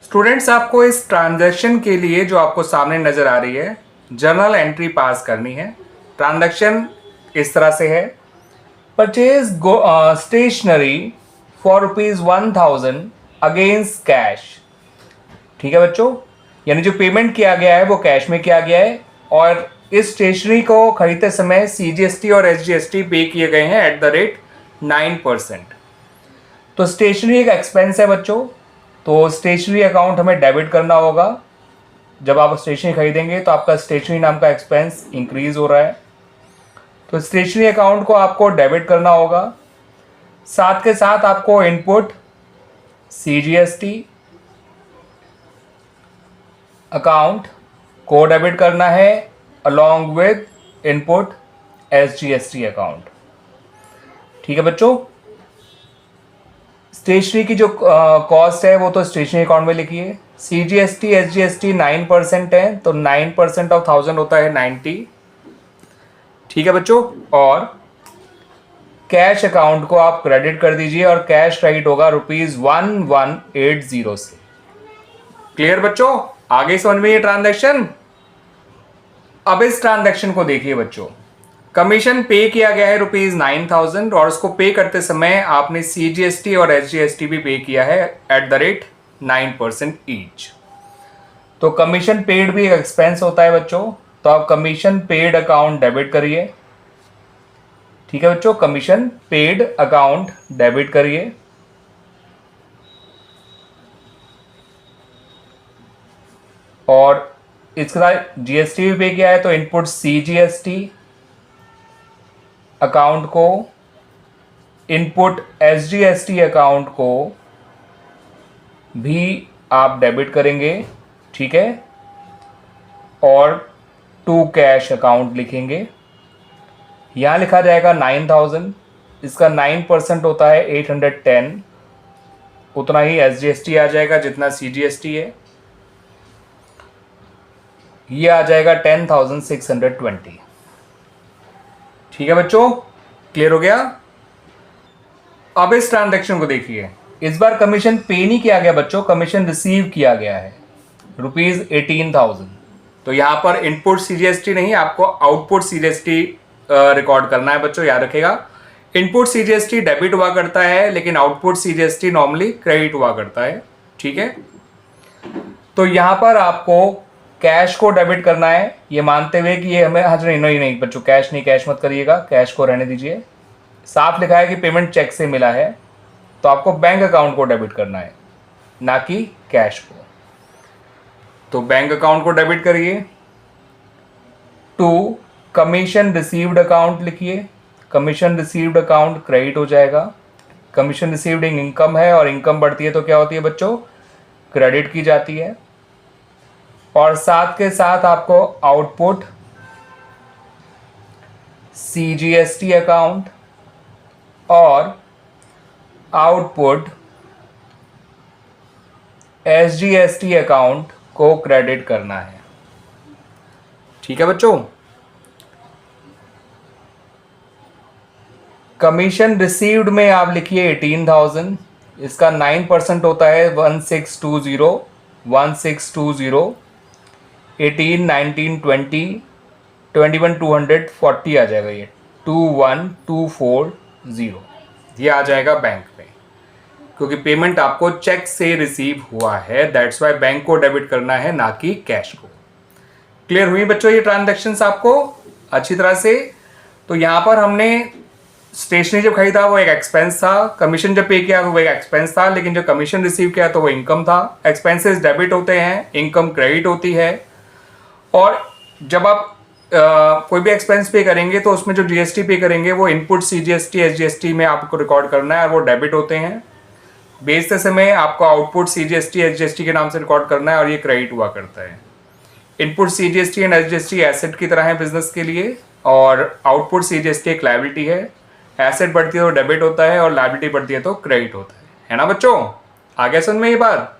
Students, आपको इस transaction के लिए जो आपको सामने नज़र आ रही है जर्नल एंट्री पास करनी है। ट्रांजैक्शन इस तरह से है, purchase stationery for ₹1000 against cash. ठीक है बच्चों, यानी जो पेमेंट किया गया है वो कैश में किया गया है और इस स्टेशनरी को खरीदते समय CGST और SGST पे किए गए हैं एट द रेट 9%। तो स्टेशनरी एक एक्सपेंस है बच्चों, तो स्टेशनरी अकाउंट हमें डेबिट करना होगा। जब आप स्टेशनरी खरीदेंगे तो आपका स्टेशनरी नाम का एक्सपेंस इंक्रीज हो रहा है, तो स्टेशनरी अकाउंट को आपको डेबिट करना होगा। साथ के साथ आपको इनपुट CGST अकाउंट को डेबिट करना है along with input SGST account. ठीक है बच्चों, स्टेशनरी की जो कॉस्ट है वो तो स्टेशनरी अकाउंट में लिखिए। CGST SGST 9% है, तो 9% ऑफ 1000 होता है 90। ठीक है बच्चों, और कैश अकाउंट को आप क्रेडिट कर दीजिए और कैश क्रेडिट होगा ₹1180 से। क्लियर बच्चों, आगे समझ में ये ट्रांजैक्शन। अब इस ट्रांजैक्शन को देखिए बच्चों, कमीशन पे किया गया है ₹9000 और उसको पे करते समय आपने CGST और SGST भी पे किया है एट द रेट 9% ईच। तो कमीशन पेड भी एक एक्सपेंस होता है बच्चों, तो आप कमीशन पेड अकाउंट डेबिट करिए। ठीक है बच्चों, कमीशन पेड अकाउंट डेबिट करिए और इसके साथ GST भी पे किया है, तो इनपुट CGST अकाउंट को इनपुट SGST अकाउंट को भी आप डेबिट करेंगे। ठीक है, और टू कैश अकाउंट लिखेंगे। यहां लिखा जाएगा 9000, इसका 9% होता है 810, उतना ही SGST आ जाएगा जितना CGST है, ये आ जाएगा 10,620। ठीक है बच्चों, क्लियर हो गया। अब इस ट्रांजैक्शन को देखिए, इस बार कमीशन पे नहीं किया गया बच्चों, कमीशन रिसीव किया गया है ₹18,000। तो यहां पर इनपुट CGST नहीं, आपको आउटपुट CGST रिकॉर्ड करना है बच्चों, याद रखेगा। इनपुट CGST डेबिट हुआ करता है लेकिन आउटपुट CGST नॉर्मली क्रेडिट हुआ करता है। ठीक है, तो यहां पर आपको कैश को डेबिट करना है, ये मानते हुए कि ये हमें नहीं बच्चों, कैश नहीं, कैश मत करिएगा, कैश को रहने दीजिए। साफ लिखा है कि पेमेंट चेक से मिला है, तो आपको बैंक अकाउंट को डेबिट करना है, ना कि कैश को। तो बैंक अकाउंट को डेबिट करिए। टू कमीशन रिसीव्ड अकाउंट लिखिए, कमीशन रिसीव्ड अकाउंट क्रेडिट हो जाएगा। कमीशन रिसीव्ड इनकम है और इनकम बढ़ती है तो क्या होती है बच्चों, क्रेडिट की जाती है। और साथ के साथ आपको आउटपुट CGST अकाउंट और आउटपुट SGST अकाउंट को क्रेडिट करना है। ठीक है बच्चों, कमीशन रिसीव्ड में आप लिखिए 18,000, इसका 9% होता है 1620, 18, 19, 20, 21, 240 आ जाएगा, ये 21240 ये आ जाएगा बैंक में, क्योंकि पेमेंट आपको चेक से रिसीव हुआ है, दैट्स वाई बैंक को डेबिट करना है, ना कि कैश को। क्लियर हुई बच्चों ये ट्रांजैक्शंस आपको अच्छी तरह से। तो यहाँ पर हमने स्टेशनरी जब खरीदा वो एक एक्सपेंस था, कमीशन जब पे किया वो एक एक्सपेंस था, लेकिन जो कमीशन रिसीव किया तो वो इनकम था। एक्सपेंसेस डेबिट होते हैं, इनकम क्रेडिट होती है। और जब आप कोई भी एक्सपेंस पे करेंगे तो उसमें जो GST पे करेंगे वो इनपुट CGST SGST में आपको रिकॉर्ड करना है और वो डेबिट होते हैं। बेचते समय आपको आउटपुट CGST SGST के नाम से रिकॉर्ड करना है और ये क्रेडिट हुआ करता है। Input CGST and SGST asset की तरह है बिजनेस के लिए, और आउटपुट CGST एक लायबिलिटी है। एसेट बढ़ती है तो डेबिट होता है और लायबिलिटी बढ़ती है तो क्रेडिट होता है ना बच्चों। आगे समझ में ये बात।